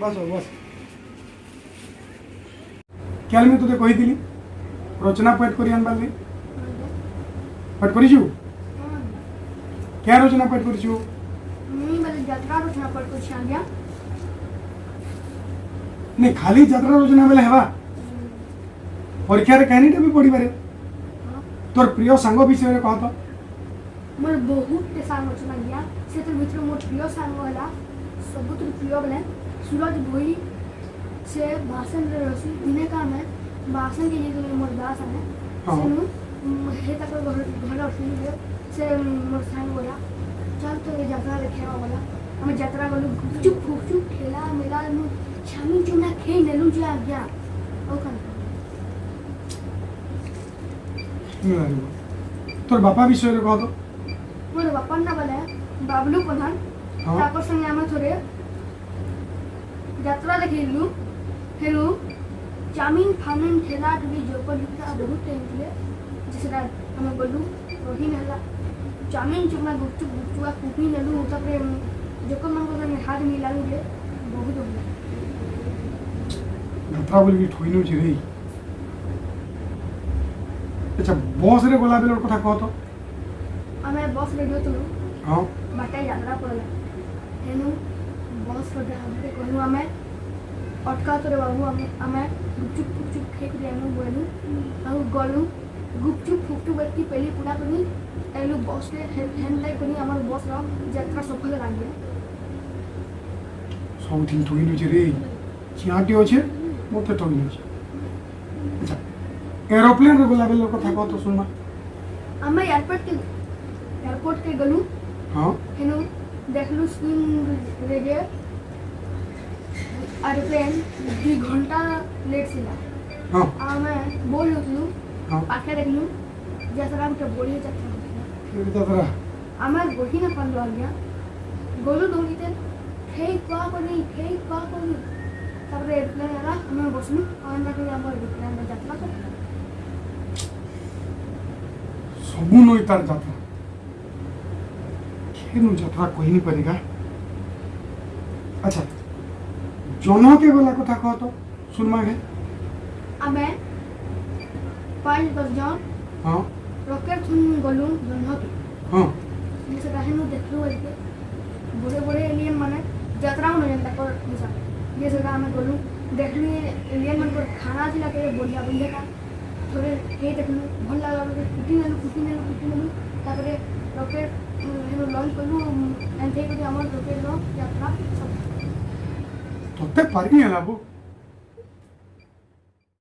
बस बस क्या मैं तुझे कही थी रचना पाठ कर पाठ कर क्या रचना पाठ कर नहीं खाली यात्रा रचना बेले हेबा परीक्षा रे कहानीटा भी पढ़ी पारे तोर प्रिय सांग विषय कह तो मोर बहुत टे सांग रचना गया से तो मित्र मोर प्रिय सांग होला सबुत प्रिय बने सूरज भोई से भाषण रे रसी दिने का में भाषण के लिए मोर दास आने सेनु हे तक घर सुनी से मोर सांग होला चल तो ये यात्रा देखेवा वाला हम यात्रा गलु चुप चुप खेला मेला नु छामी चुना खे नेलु जे आ गया ओ कन तोर बापा विषय कह तो मोर बापा ना बोले बाबलू प्रधान तापर संगे हम थोड़े यात्रा देखिलु हेनु चामिन फामिन ठेला टुली जोपलिका बहुत टाइम थे जिसरा हम बोलू रही नला चामिन चुना गुपचुप गुपचुआ कुपी नेलु तापर जोको मन को संगे हाथ मिलालु जे बहुत होला यात्रा बोली ठोइनु छी रे अच्छा बस रे गला बेलर कथा कह तो हमें बस रेडियो तो हां बाटा यात्रा पड़ला हेनु बस रे हमके कहनु हमें अटका तो रे बाबू हमें गुपचुप गुपचुप खेक रे हम बोलू और गलू गुपचुप फुकटू बैठी पहली पूरा करनी एलु बस रे हैंड लाइक करनी हमर बस रो यात्रा सफल लाग गया सब दिन ठोइनु छी रे चियाटी होछे मोते ठोइनु छी अच्छा एरोप्लेन रे गला बेलर कथा कह तो सुनमा हमें एयरपोर्ट के गलू हां हेनु देखलु स्क्रीन रे जे एरोप्लेन 2 घंटा लेट सिला हां हमें बोल लुतलु हां पाखे देखलु जैसा हम के बोलिए जाता ये तरा हमें गोही ना पन आ गया गोलू दौड़ीते फेक पा करी तापर एयरप्लेन आला हमें बसलु और ना के हमर एयरप्लेन में यात्रा कर सबु नई तार यात्रा खेनु यात्रा कहि नहीं पारेगा अच्छा जन के गला कथा कह तो सुनमा गे हमें 5-10 जन हां रॉकेट सुन गलू जन के हां से रहनु देखलु के बड़े बड़े एलियन माने यात्रा में जनता पर निशा ये से हमें गलू देखलु एलियन मन को खाना दिला के बोलिया बंदे का थोड़े हे देखलु भल लागल के कुटी नेलु तापरे रॉकेट हेनु लॉन्च कलु एंड थे हमर रॉकेट रो यात्रा सब तोते पारी हला बो